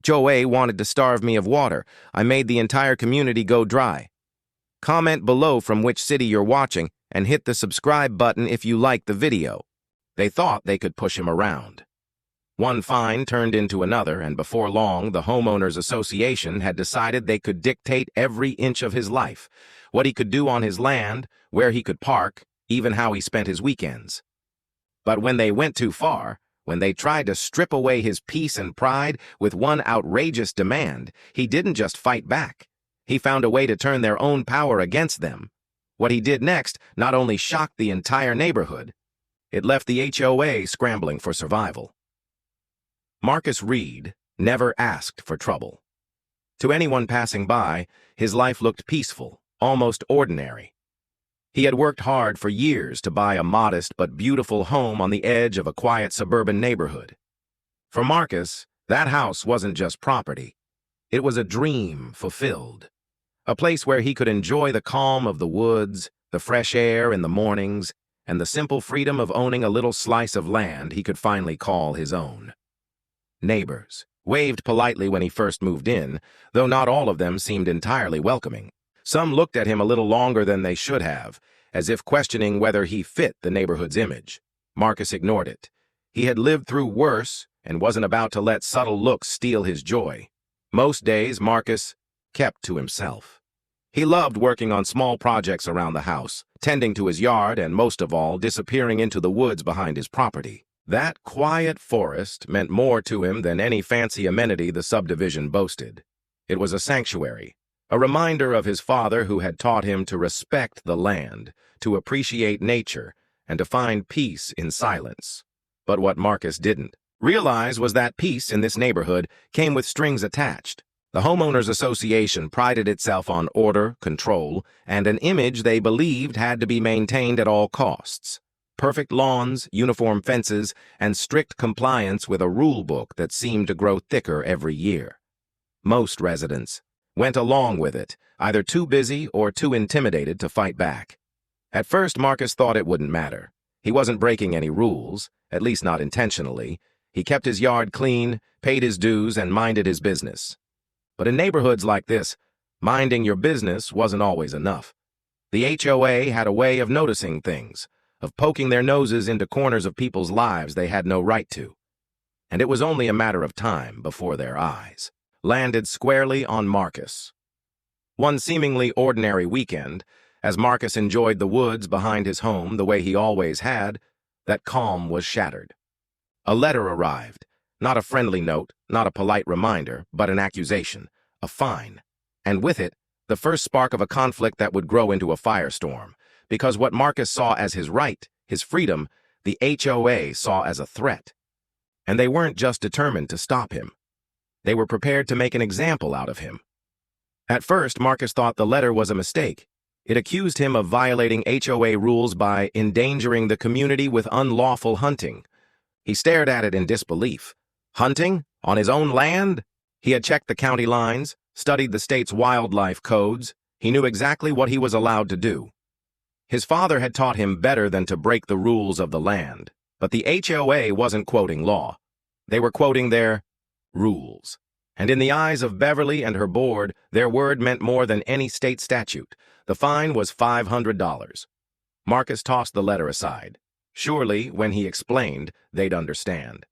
HOA wanted to starve me of water. I made the entire community go dry. Comment below from which city you're watching and hit the subscribe button if you like the video. They thought they could push him around. One fine turned into another, and before long, the Homeowners Association had decided they could dictate every inch of his life, what he could do on his land, where he could park, even how he spent his weekends. But when they went too far, when they tried to strip away his peace and pride with one outrageous demand, he didn't just fight back. He found a way to turn their own power against them. What he did next not only shocked the entire neighborhood, it left the HOA scrambling for survival. Marcus Reed never asked for trouble. To anyone passing by, his life looked peaceful, almost ordinary. He had worked hard for years to buy a modest but beautiful home on the edge of a quiet suburban neighborhood. For Marcus, that house wasn't just property. It was a dream fulfilled. A place where he could enjoy the calm of the woods, the fresh air in the mornings, and the simple freedom of owning a little slice of land he could finally call his own. Neighbors waved politely when he first moved in, though not all of them seemed entirely welcoming. Some looked at him a little longer than they should have, as if questioning whether he fit the neighborhood's image. Marcus ignored it. He had lived through worse and wasn't about to let subtle looks steal his joy. Most days, Marcus kept to himself. He loved working on small projects around the house, tending to his yard, and most of all, disappearing into the woods behind his property. That quiet forest meant more to him than any fancy amenity the subdivision boasted. It was a sanctuary, a reminder of his father who had taught him to respect the land, to appreciate nature, and to find peace in silence. But what Marcus didn't realize was that peace in this neighborhood came with strings attached. The Homeowners Association prided itself on order, control, and an image they believed had to be maintained at all costs. Perfect lawns, uniform fences, and strict compliance with a rule book that seemed to grow thicker every year. Most residents went along with it, either too busy or too intimidated to fight back. At first, Marcus thought it wouldn't matter. He wasn't breaking any rules, at least not intentionally. He kept his yard clean, paid his dues, and minded his business. But in neighborhoods like this, minding your business wasn't always enough. The HOA had a way of noticing things, of poking their noses into corners of people's lives they had no right to. And it was only a matter of time before their eyes landed squarely on Marcus. One seemingly ordinary weekend, as Marcus enjoyed the woods behind his home the way he always had, that calm was shattered. A letter arrived, not a friendly note, not a polite reminder, but an accusation, a fine. And with it, the first spark of a conflict that would grow into a firestorm. Because what Marcus saw as his right, his freedom, the HOA saw as a threat. And they weren't just determined to stop him. They were prepared to make an example out of him. At first, Marcus thought the letter was a mistake. It accused him of violating HOA rules by endangering the community with unlawful hunting. He stared at it in disbelief. Hunting? On his own land? He had checked the county lines, studied the state's wildlife codes. He knew exactly what he was allowed to do. His father had taught him better than to break the rules of the land, but the HOA wasn't quoting law. They were quoting their rules. And in the eyes of Beverly and her board, their word meant more than any state statute. The fine was $500. Marcus tossed the letter aside. Surely, when he explained, they'd understand.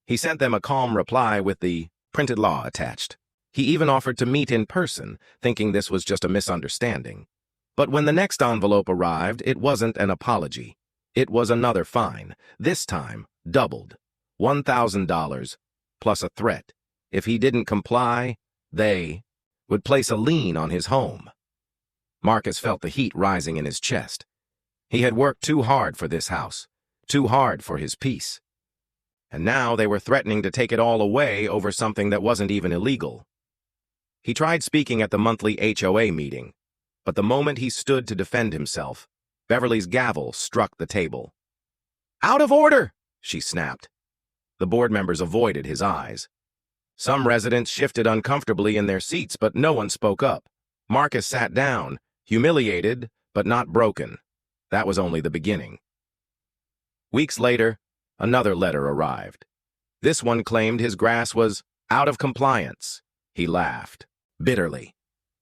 He sent them a calm reply with the printed law attached. He even offered to meet in person, thinking this was just a misunderstanding. But when the next envelope arrived, it wasn't an apology. It was another fine, this time doubled. $1,000 plus a threat. If he didn't comply, they would place a lien on his home. Marcus felt the heat rising in his chest. He had worked too hard for this house, too hard for his peace. And now they were threatening to take it all away over something that wasn't even illegal. He tried speaking at the monthly HOA meeting, but the moment he stood to defend himself, Beverly's gavel struck the table. "Out of order!" she snapped. The board members avoided his eyes. Some residents shifted uncomfortably in their seats, but no one spoke up. Marcus sat down, humiliated, but not broken. That was only the beginning. Weeks later, another letter arrived. This one claimed his grass was Out of compliance. He laughed, bitterly.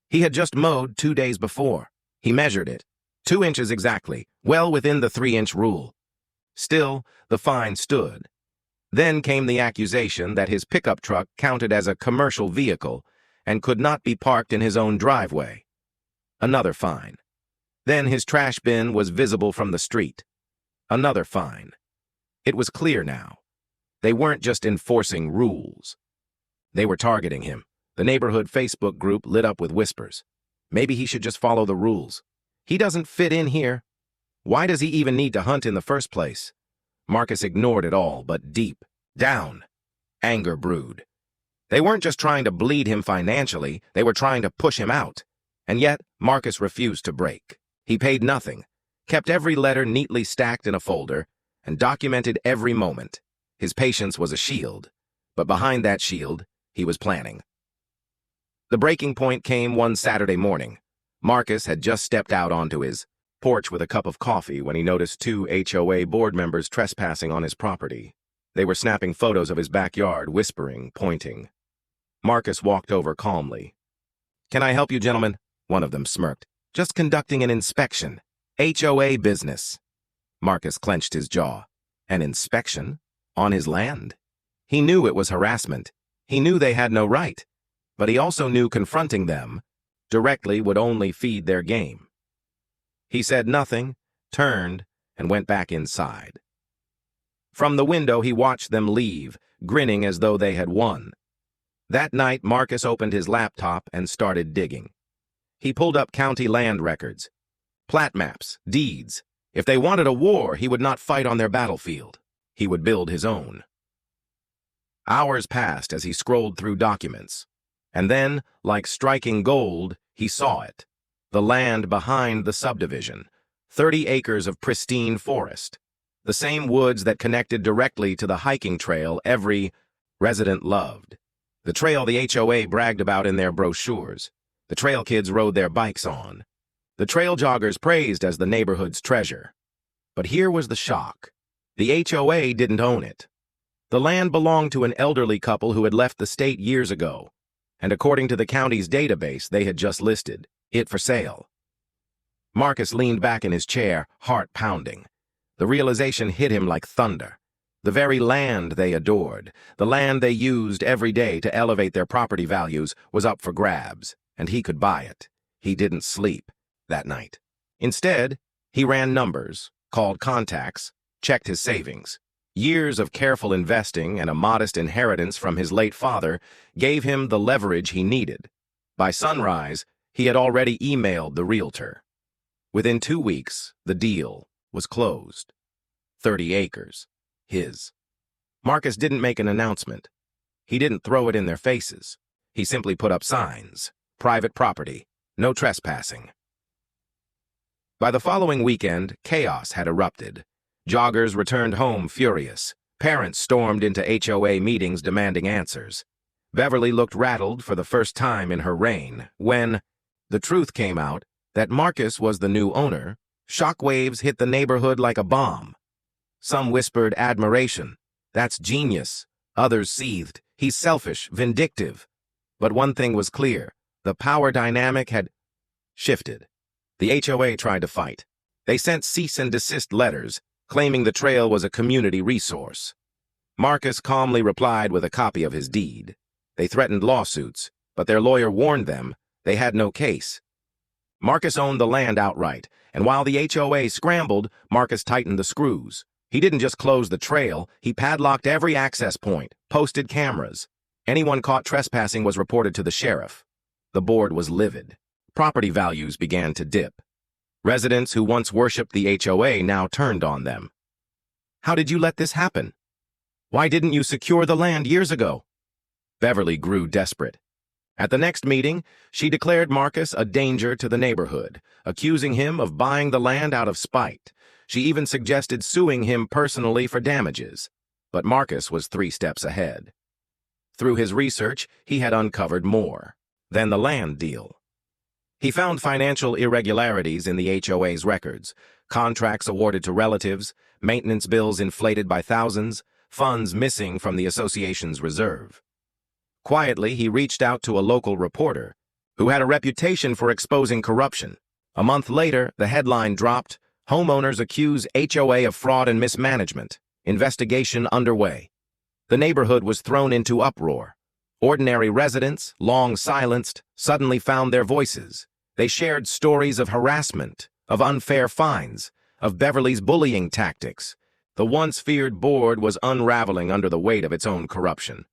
He had just mowed 2 days before. He measured it. 2 inches exactly, well within the 3-inch rule. Still, the fine stood. Then came the accusation that his pickup truck counted as a commercial vehicle and could not be parked in his own driveway. Another fine. Then his trash bin was visible from the street. Another fine. It was clear now. They weren't just enforcing rules. They were targeting him. The neighborhood Facebook group lit up with whispers. Maybe he should just follow the rules. He doesn't fit in here. Why does he even need to hunt in the first place? Marcus ignored it all, but deep down, anger brewed. They weren't just trying to bleed him financially, they were trying to push him out. And yet, Marcus refused to break. He paid nothing, kept every letter neatly stacked in a folder, and documented every moment. His patience was a shield, but behind that shield, he was planning. The breaking point came one Saturday morning. Marcus had just stepped out onto his porch with a cup of coffee when he noticed 2 HOA board members trespassing on his property. They were snapping photos of his backyard, whispering, pointing. Marcus walked over calmly. "Can I help you, gentlemen?" One of them smirked. "Just conducting an inspection. HOA business." Marcus clenched his jaw. An inspection? On his land? He knew it was harassment. He knew they had no right. But he also knew confronting them directly would only feed their game. He said nothing, turned, and went back inside. From the window, he watched them leave, grinning as though they had won. That night, Marcus opened his laptop and started digging. He pulled up county land records, plat maps, deeds. If they wanted a war, he would not fight on their battlefield. He would build his own. Hours passed as he scrolled through documents. And then, like striking gold, he saw it. The land behind the subdivision. 30 acres of pristine forest. The same woods that connected directly to the hiking trail every resident loved. The trail the HOA bragged about in their brochures. The trail kids rode their bikes on. The trail joggers praised as the neighborhood's treasure. But here was the shock. The HOA didn't own it. The land belonged to an elderly couple who had left the state years ago. And according to the county's database, they had just listed it for sale. Marcus leaned back in his chair, heart pounding. The realization hit him like thunder. The very land they adored, the land they used every day to elevate their property values, was up for grabs, and he could buy it. He didn't sleep that night. Instead, he ran numbers, called contacts, checked his savings. Years of careful investing and a modest inheritance from his late father gave him the leverage he needed. By sunrise, he had already emailed the realtor. Within 2 weeks, the deal was closed. 30 acres. His. Marcus didn't make an announcement. He didn't throw it in their faces. He simply put up signs. Private property. No trespassing. By the following weekend, chaos had erupted. Joggers returned home furious. Parents stormed into HOA meetings demanding answers. Beverly looked rattled for the first time in her reign when the truth came out that Marcus was the new owner. Shockwaves hit the neighborhood like a bomb. Some whispered admiration. That's genius. Others seethed. He's selfish, vindictive. But one thing was clear. The power dynamic had shifted. The HOA tried to fight. They sent cease and desist letters, claiming the trail was a community resource. Marcus calmly replied with a copy of his deed. They threatened lawsuits, but their lawyer warned them they had no case. Marcus owned the land outright, and while the HOA scrambled, Marcus tightened the screws. He didn't just close the trail, he padlocked every access point, posted cameras. Anyone caught trespassing was reported to the sheriff. The board was livid. Property values began to dip. Residents who once worshipped the HOA now turned on them. How did you let this happen? Why didn't you secure the land years ago? Beverly grew desperate. At the next meeting, she declared Marcus a danger to the neighborhood, accusing him of buying the land out of spite. She even suggested suing him personally for damages. But Marcus was 3 steps ahead. Through his research, he had uncovered more than the land deal. He found financial irregularities in the HOA's records, contracts awarded to relatives, maintenance bills inflated by thousands, funds missing from the association's reserve. Quietly, he reached out to a local reporter who had a reputation for exposing corruption. A month later, the headline dropped, "Homeowners accuse HOA of fraud and mismanagement. Investigation underway." The neighborhood was thrown into uproar. Ordinary residents, long silenced, suddenly found their voices. They shared stories of harassment, of unfair fines, of Beverly's bullying tactics. The once feared board was unraveling under the weight of its own corruption.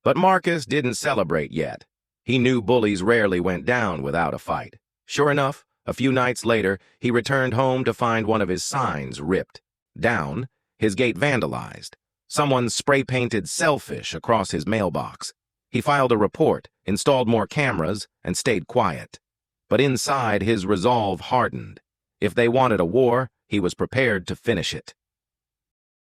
But Marcus didn't celebrate yet. He knew bullies rarely went down without a fight. Sure enough, a few nights later, he returned home to find one of his signs ripped down, his gate vandalized. Someone spray-painted "selfish" across his mailbox. He filed a report, installed more cameras, and stayed quiet. But inside, his resolve hardened. If they wanted a war, he was prepared to finish it.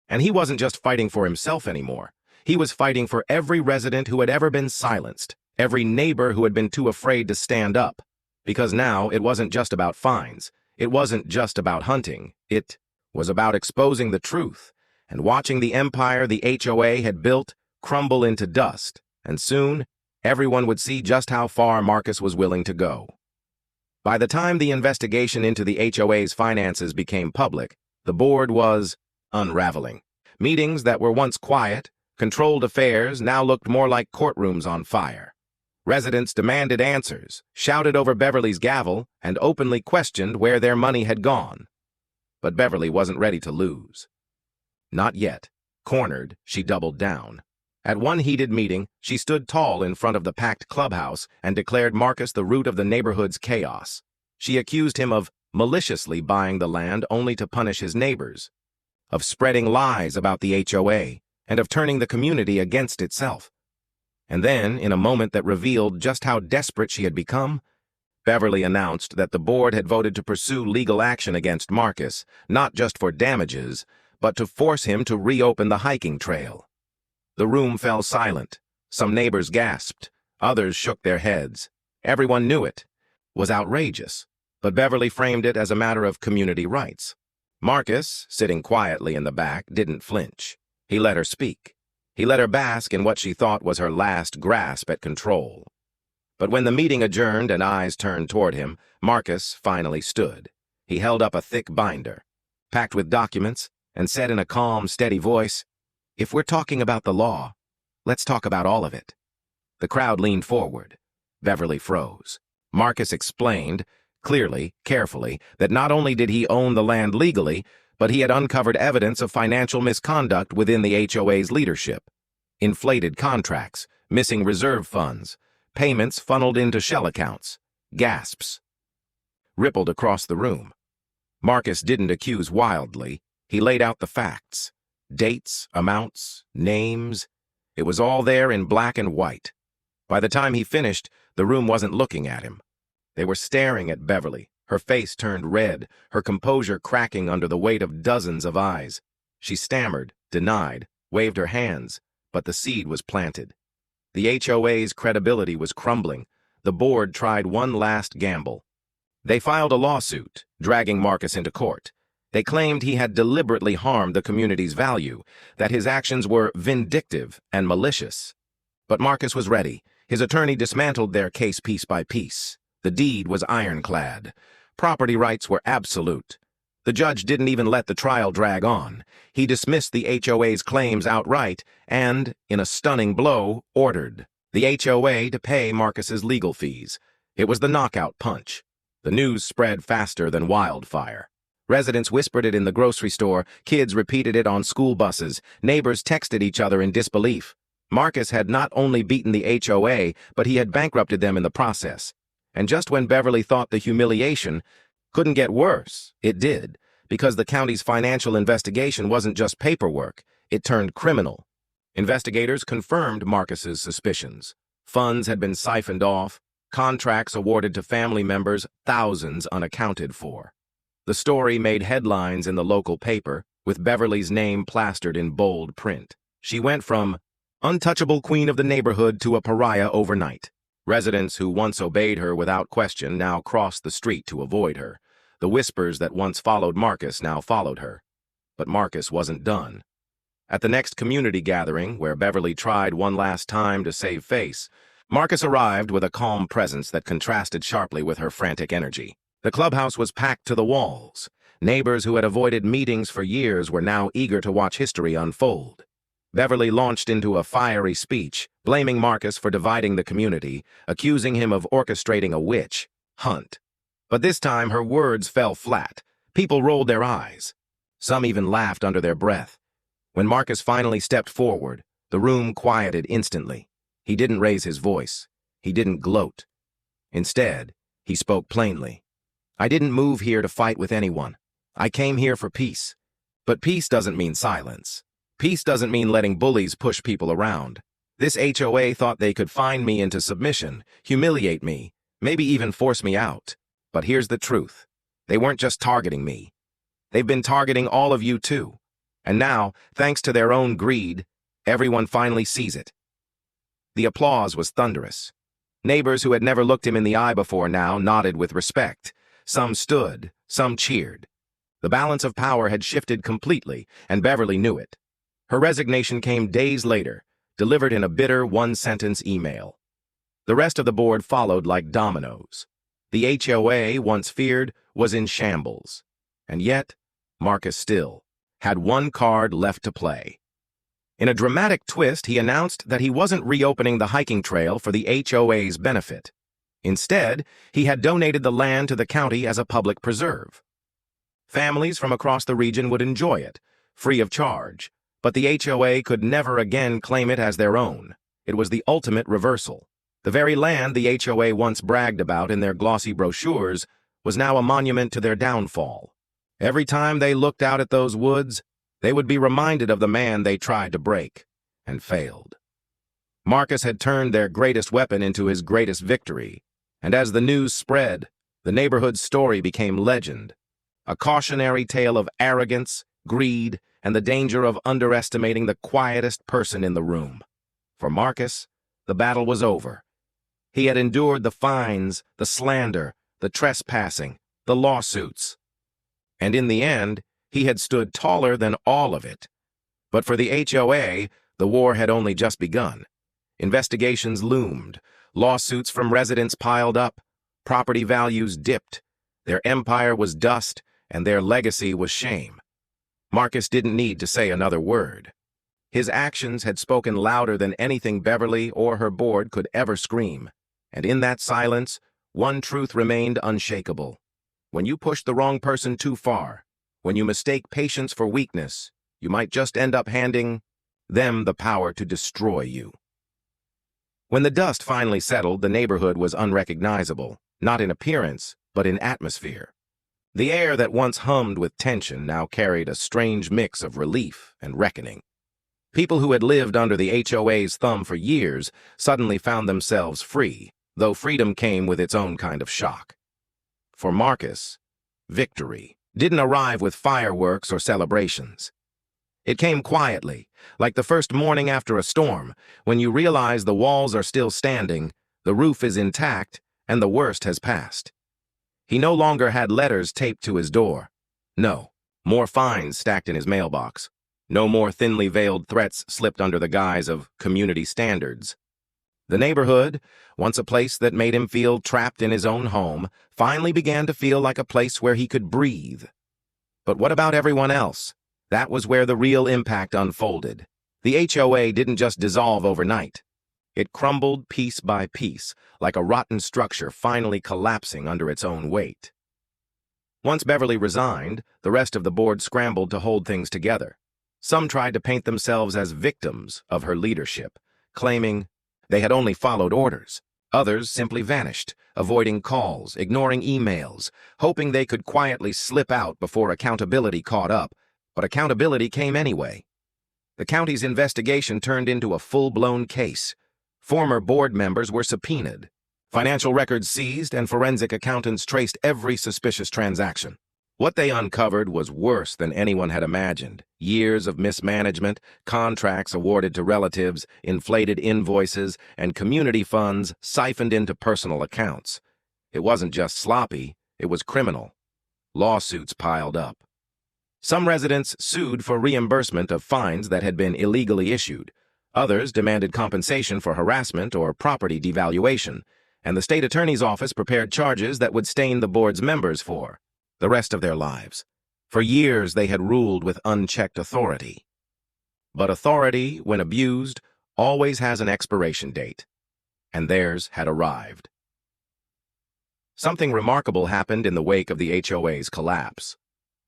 And he wasn't just fighting for himself anymore. He was fighting for every resident who had ever been silenced, every neighbor who had been too afraid to stand up. Because now it wasn't just about fines. It wasn't just about hunting. It was about exposing the truth and watching the empire the HOA had built crumble into dust. And soon, everyone would see just how far Marcus was willing to go. By the time the investigation into the HOA's finances became public, the board was unraveling. Meetings that were once quiet, controlled affairs now looked more like courtrooms on fire. Residents demanded answers, shouted over Beverly's gavel, and openly questioned where their money had gone. But Beverly wasn't ready to lose. Not yet. Cornered, she doubled down. At one heated meeting, she stood tall in front of the packed clubhouse and declared Marcus the root of the neighborhood's chaos. She accused him of maliciously buying the land only to punish his neighbors, of spreading lies about the HOA, and of turning the community against itself. And then, in a moment that revealed just how desperate she had become, Beverly announced that the board had voted to pursue legal action against Marcus, not just for damages, but to force him to reopen the hiking trail. The room fell silent. Some neighbors gasped. Others shook their heads. Everyone knew it was outrageous, but Beverly framed it as a matter of community rights. Marcus, sitting quietly in the back, didn't flinch. He let her speak. He let her bask in what she thought was her last grasp at control. But when the meeting adjourned and eyes turned toward him, Marcus finally stood. He held up a thick binder, packed with documents, and said in a calm, steady voice, "If we're talking about the law, let's talk about all of it." The crowd leaned forward. Beverly froze. Marcus explained, clearly, carefully, that not only did he own the land legally, but he had uncovered evidence of financial misconduct within the HOA's leadership. Inflated contracts, missing reserve funds, payments funneled into shell accounts. Gasps rippled across the room. Marcus didn't accuse wildly. He laid out the facts. Dates, amounts, names. It was all there in black and white. By the time he finished, the room wasn't looking at him. They were staring at Beverly, her face turned red, her composure cracking under the weight of dozens of eyes. She stammered, denied, waved her hands, but the seed was planted. The HOA's credibility was crumbling. The board tried one last gamble. They filed a lawsuit, dragging Marcus into court. They claimed he had deliberately harmed the community's value, that his actions were vindictive and malicious. But Marcus was ready. His attorney dismantled their case piece by piece. The deed was ironclad. Property rights were absolute. The judge didn't even let the trial drag on. He dismissed the HOA's claims outright and, in a stunning blow, ordered the HOA to pay Marcus's legal fees. It was the knockout punch. The news spread faster than wildfire. Residents whispered it in the grocery store, kids repeated it on school buses, neighbors texted each other in disbelief. Marcus had not only beaten the HOA, but he had bankrupted them in the process. And just when Beverly thought the humiliation couldn't get worse, it did, because the county's financial investigation wasn't just paperwork, it turned criminal. Investigators confirmed Marcus's suspicions. Funds had been siphoned off, contracts awarded to family members, thousands unaccounted for. The story made headlines in the local paper, with Beverly's name plastered in bold print. She went from untouchable queen of the neighborhood to a pariah overnight. Residents who once obeyed her without question now crossed the street to avoid her. The whispers that once followed Marcus now followed her. But Marcus wasn't done. At the next community gathering, where Beverly tried one last time to save face, Marcus arrived with a calm presence that contrasted sharply with her frantic energy. The clubhouse was packed to the walls. Neighbors who had avoided meetings for years were now eager to watch history unfold. Beverly launched into a fiery speech, blaming Marcus for dividing the community, accusing him of orchestrating a witch hunt. But this time her words fell flat. People rolled their eyes. Some even laughed under their breath. When Marcus finally stepped forward, the room quieted instantly. He didn't raise his voice. He didn't gloat. Instead, he spoke plainly. I didn't move here to fight with anyone. I came here for peace. But peace doesn't mean silence. Peace doesn't mean letting bullies push people around. This HOA thought they could fine me into submission, humiliate me, maybe even force me out. But here's the truth. They weren't just targeting me. They've been targeting all of you too. And now, thanks to their own greed, everyone finally sees it. The applause was thunderous. Neighbors who had never looked him in the eye before now nodded with respect. Some stood, some cheered. The balance of power had shifted completely, and Beverly knew it. Her resignation came days later, delivered in a bitter one-sentence email. The rest of the board followed like dominoes. The HOA, once feared, was in shambles. And yet, Marcus still had one card left to play. In a dramatic twist, he announced that he wasn't reopening the hiking trail for the HOA's benefit. Instead, he had donated the land to the county as a public preserve. Families from across the region would enjoy it, free of charge, but the HOA could never again claim it as their own. It was the ultimate reversal. The very land the HOA once bragged about in their glossy brochures was now a monument to their downfall. Every time they looked out at those woods, they would be reminded of the man they tried to break and failed. Marcus had turned their greatest weapon into his greatest victory, and as the news spread, the neighborhood's story became legend, a cautionary tale of arrogance, greed, and the danger of underestimating the quietest person in the room. For Marcus, the battle was over. He had endured the fines, the slander, the trespassing, the lawsuits. And in the end, he had stood taller than all of it. But for the HOA, the war had only just begun. Investigations loomed, lawsuits from residents piled up, property values dipped, their empire was dust, and their legacy was shame. Marcus didn't need to say another word. His actions had spoken louder than anything Beverly or her board could ever scream. And in that silence, one truth remained unshakable. When you push the wrong person too far, when you mistake patience for weakness, you might just end up handing them the power to destroy you. When the dust finally settled, the neighborhood was unrecognizable, not in appearance, but in atmosphere. The air that once hummed with tension now carried a strange mix of relief and reckoning. People who had lived under the HOA's thumb for years suddenly found themselves free, though freedom came with its own kind of shock. For Marcus, victory didn't arrive with fireworks or celebrations. It came quietly, like the first morning after a storm, when you realize the walls are still standing, the roof is intact, and the worst has passed. He no longer had letters taped to his door. No, more fines stacked in his mailbox. No more thinly veiled threats slipped under the guise of community standards. The neighborhood, once a place that made him feel trapped in his own home, finally began to feel like a place where he could breathe. But what about everyone else? That was where the real impact unfolded. The HOA didn't just dissolve overnight. It crumbled piece by piece, like a rotten structure finally collapsing under its own weight. Once Beverly resigned, the rest of the board scrambled to hold things together. Some tried to paint themselves as victims of her leadership, claiming they had only followed orders. Others simply vanished, avoiding calls, ignoring emails, hoping they could quietly slip out before accountability caught up. But accountability came anyway. The county's investigation turned into a full-blown case. Former board members were subpoenaed, financial records seized, and forensic accountants traced every suspicious transaction. What they uncovered was worse than anyone had imagined. Years of mismanagement, contracts awarded to relatives, inflated invoices, and community funds siphoned into personal accounts. It wasn't just sloppy, it was criminal. Lawsuits piled up. Some residents sued for reimbursement of fines that had been illegally issued. Others demanded compensation for harassment or property devaluation, and the state attorney's office prepared charges that would stain the board's members for the rest of their lives. For years, they had ruled with unchecked authority. But authority, when abused, always has an expiration date, and theirs had arrived. Something remarkable happened in the wake of the HOA's collapse.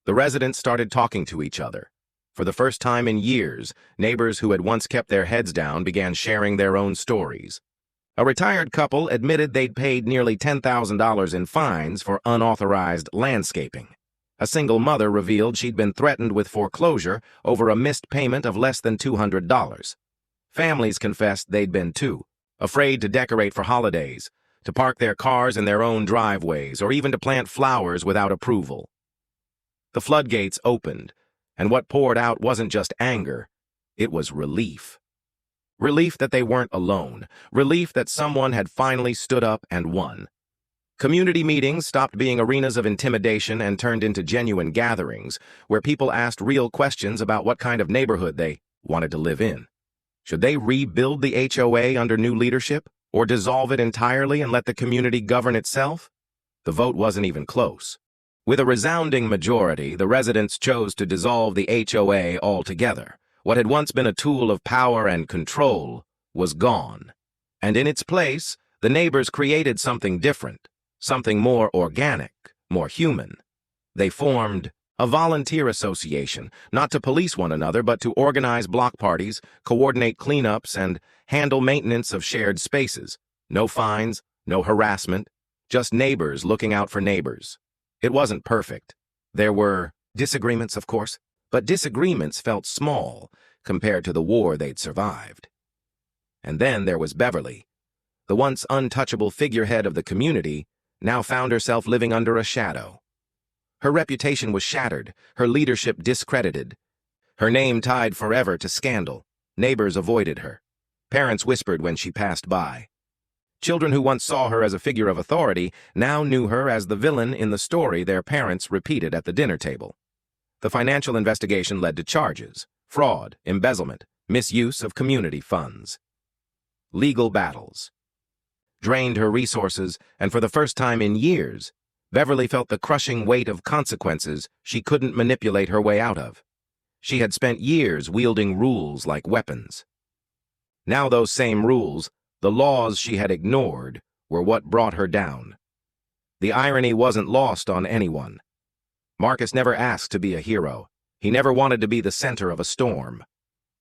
The residents started talking to each other. For the first time in years, neighbors who had once kept their heads down began sharing their own stories. A retired couple admitted they'd paid nearly $10,000 in fines for unauthorized landscaping. A single mother revealed she'd been threatened with foreclosure over a missed payment of less than $200. Families confessed they'd been too, afraid to decorate for holidays, to park their cars in their own driveways, or even to plant flowers without approval. The floodgates opened, and what poured out wasn't just anger, it was relief. Relief that they weren't alone, relief that someone had finally stood up and won. Community meetings stopped being arenas of intimidation and turned into genuine gatherings where people asked real questions about what kind of neighborhood they wanted to live in. Should they rebuild the HOA under new leadership, or dissolve it entirely and let the community govern itself? The vote wasn't even close. With a resounding majority, the residents chose to dissolve the HOA altogether. What had once been a tool of power and control was gone. And in its place, the neighbors created something different, something more organic, more human. They formed a volunteer association, not to police one another, but to organize block parties, coordinate cleanups, and handle maintenance of shared spaces. No fines, no harassment, just neighbors looking out for neighbors. It wasn't perfect. There were disagreements, of course, but disagreements felt small compared to the war they'd survived. And then there was Beverly. The once untouchable figurehead of the community now found herself living under a shadow. Her reputation was shattered, her leadership discredited, her name tied forever to scandal. Neighbors avoided her. Parents whispered when she passed by. Children who once saw her as a figure of authority now knew her as the villain in the story their parents repeated at the dinner table. The financial investigation led to charges: fraud, embezzlement, misuse of community funds. Legal battles drained her resources, and for the first time in years, Beverly felt the crushing weight of consequences she couldn't manipulate her way out of. She had spent years wielding rules like weapons. Now those same rules, the laws she had ignored, were what brought her down. The irony wasn't lost on anyone. Marcus never asked to be a hero. He never wanted to be the center of a storm.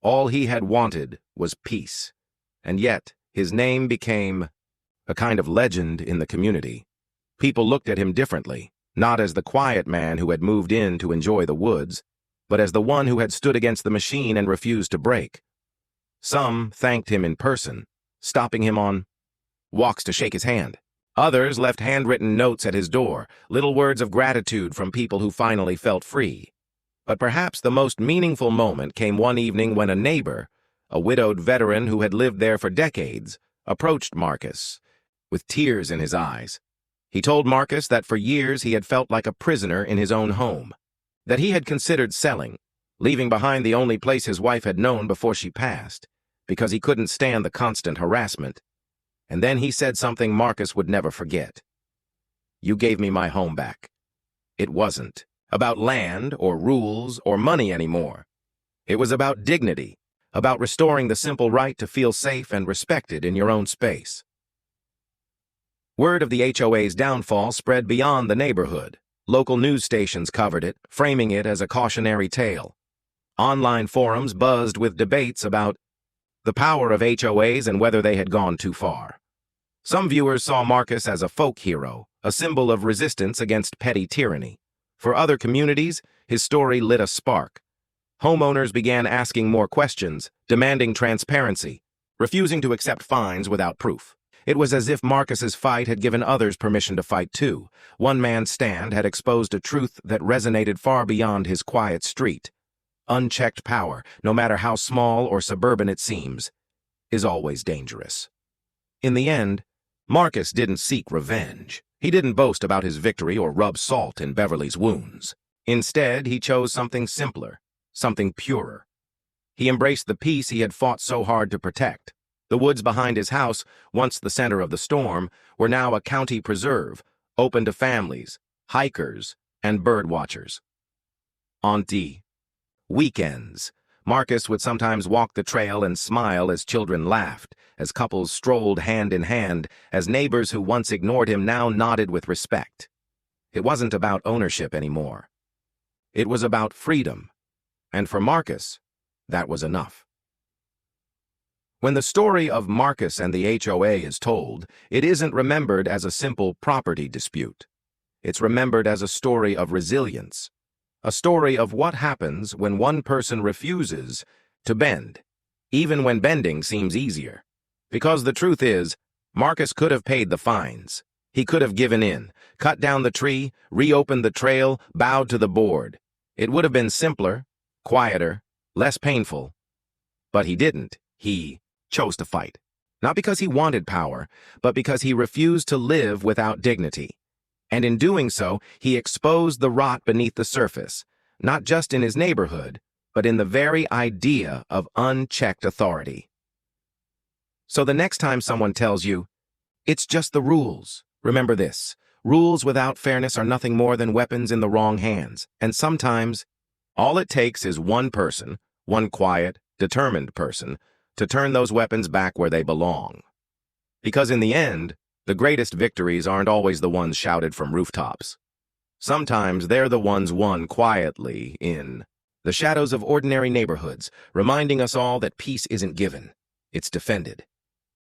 All he had wanted was peace. And yet, his name became a kind of legend in the community. People looked at him differently, not as the quiet man who had moved in to enjoy the woods, but as the one who had stood against the machine and refused to break. Some thanked him in person, stopping him on walks to shake his hand. Others left handwritten notes at his door, little words of gratitude from people who finally felt free. But perhaps the most meaningful moment came one evening when a neighbor, a widowed veteran who had lived there for decades, approached Marcus with tears in his eyes. He told Marcus that for years he had felt like a prisoner in his own home, that he had considered selling, leaving behind the only place his wife had known before she passed, because he couldn't stand the constant harassment. And then he said something Marcus would never forget. "You gave me my home back." It wasn't about land or rules or money anymore. It was about dignity, about restoring the simple right to feel safe and respected in your own space. Word of the HOA's downfall spread beyond the neighborhood. Local news stations covered it, framing it as a cautionary tale. Online forums buzzed with debates about the power of HOAs and whether they had gone too far. Some viewers saw Marcus as a folk hero, a symbol of resistance against petty tyranny. For other communities, his story lit a spark. Homeowners began asking more questions, demanding transparency, refusing to accept fines without proof. It was as if Marcus's fight had given others permission to fight too. One man's stand had exposed a truth that resonated far beyond his quiet street. Unchecked power, no matter how small or suburban it seems, is always dangerous. In the end, Marcus didn't seek revenge. He didn't boast about his victory or rub salt in Beverly's wounds. Instead, he chose something simpler, something purer. He embraced the peace he had fought so hard to protect. The woods behind his house, once the center of the storm, were now a county preserve, open to families, hikers, and bird watchers. On weekends, Marcus would sometimes walk the trail and smile as children laughed, as couples strolled hand in hand, as neighbors who once ignored him now nodded with respect. It wasn't about ownership anymore. It was about freedom, and for Marcus, that was enough. When the story of Marcus and the HOA is told, it isn't remembered as a simple property dispute. It's remembered as a story of resilience, a story of what happens when one person refuses to bend, even when bending seems easier. Because the truth is, Marcus could have paid the fines. He could have given in, cut down the tree, reopened the trail, bowed to the board. It would have been simpler, quieter, less painful. But he didn't. He chose to fight. Not because he wanted power, but because he refused to live without dignity. And in doing so, he exposed the rot beneath the surface, not just in his neighborhood, but in the very idea of unchecked authority. So the next time someone tells you, "It's just the rules," remember this: rules without fairness are nothing more than weapons in the wrong hands. And sometimes, all it takes is one person, one quiet, determined person, to turn those weapons back where they belong. Because in the end, the greatest victories aren't always the ones shouted from rooftops. Sometimes they're the ones won quietly in the shadows of ordinary neighborhoods, reminding us all that peace isn't given, it's defended.